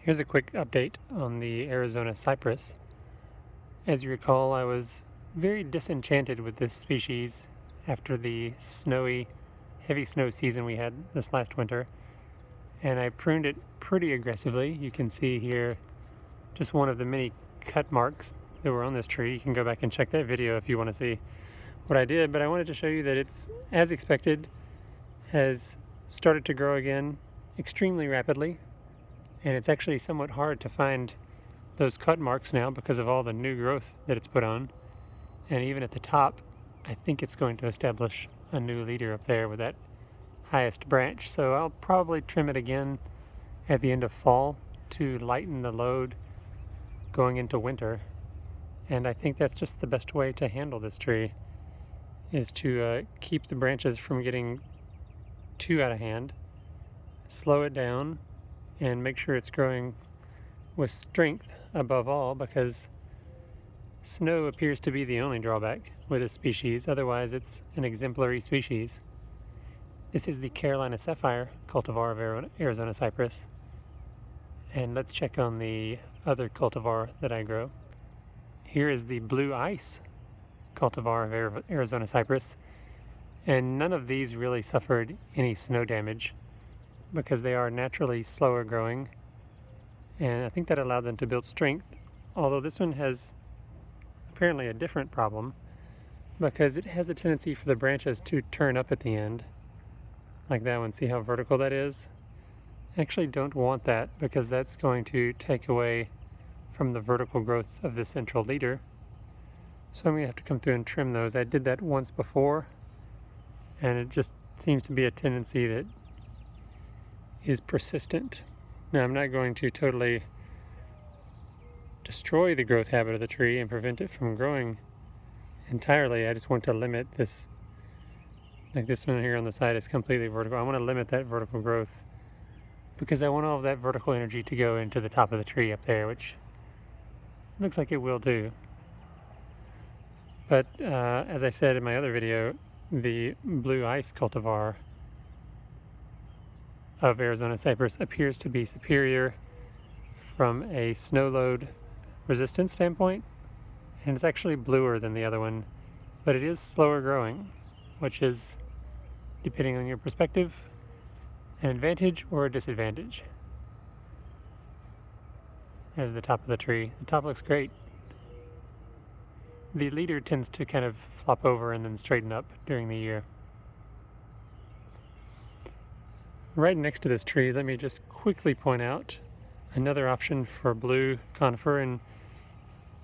Here's a quick update on the Arizona cypress. As you recall, I was very disenchanted with this species after the heavy snow season we had this last winter, and I pruned it pretty aggressively. You can see here just one of the many cut marks that were on this tree. You can go back and check that video if you want to see what I did, but I wanted to show you that it's, as expected, has started to grow again extremely rapidly. And it's actually somewhat hard to find those cut marks now because of all the new growth that it's put on. And even at the top, I think it's going to establish a new leader up there with that highest branch. So I'll probably trim it again at the end of fall to lighten the load going into winter. And I think that's just the best way to handle this tree, is to keep the branches from getting too out of hand, slow it down, and make sure it's growing with strength above all, because snow appears to be the only drawback with this species. Otherwise, it's an exemplary species. This is the Carolina sapphire cultivar of Arizona cypress. And let's check on the other cultivar that I grow. Here is the blue ice cultivar of Arizona cypress. And none of these really suffered any snow damage, because they are naturally slower growing, and I think that allowed them to build strength. Although this one has apparently a different problem, because it has a tendency for the branches to turn up at the end, like that one. See how vertical that is? I actually don't want that, because that's going to take away from the vertical growth of the central leader. So I'm going to have to come through and trim those. I did that once before, and it just seems to be a tendency that is persistent. Now, I'm not going to totally destroy the growth habit of the tree and prevent it from growing entirely. I just want to limit this. Like this one here on the side is completely vertical. I want to limit that vertical growth, because I want all of that vertical energy to go into the top of the tree up there, which looks like it will do. But as I said in my other video, the blue ice cultivar of Arizona cypress appears to be superior from a snow load resistance standpoint, and it's actually bluer than the other one, but it is slower growing, which is, depending on your perspective, an advantage or a disadvantage. There's the top of the tree. The top looks great. The leader tends to kind of flop over and then straighten up during the year. Right next to this tree, let me just quickly point out another option for blue conifer, and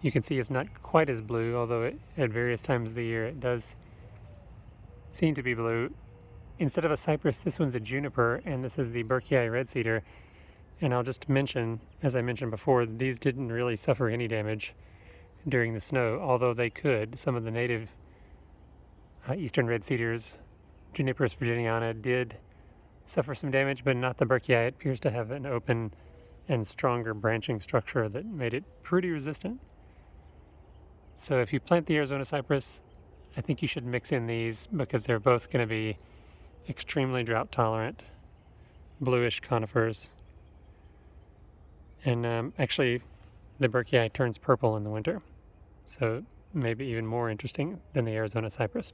you can see it's not quite as blue, although at various times of the year it does seem to be blue. Instead of a cypress, this one's a juniper, and this is the burkii red cedar. And I'll just mention, as I mentioned before, these didn't really suffer any damage during the snow, although they could. Some of the native eastern red cedars, juniperus virginiana, did suffer some damage, but not the burkii. It appears to have an open and stronger branching structure that made it pretty resistant. So if you plant the Arizona cypress, I think you should mix in these, because they're both going to be extremely drought tolerant, bluish conifers. And actually, the burkii turns purple in the winter, so maybe even more interesting than the Arizona cypress.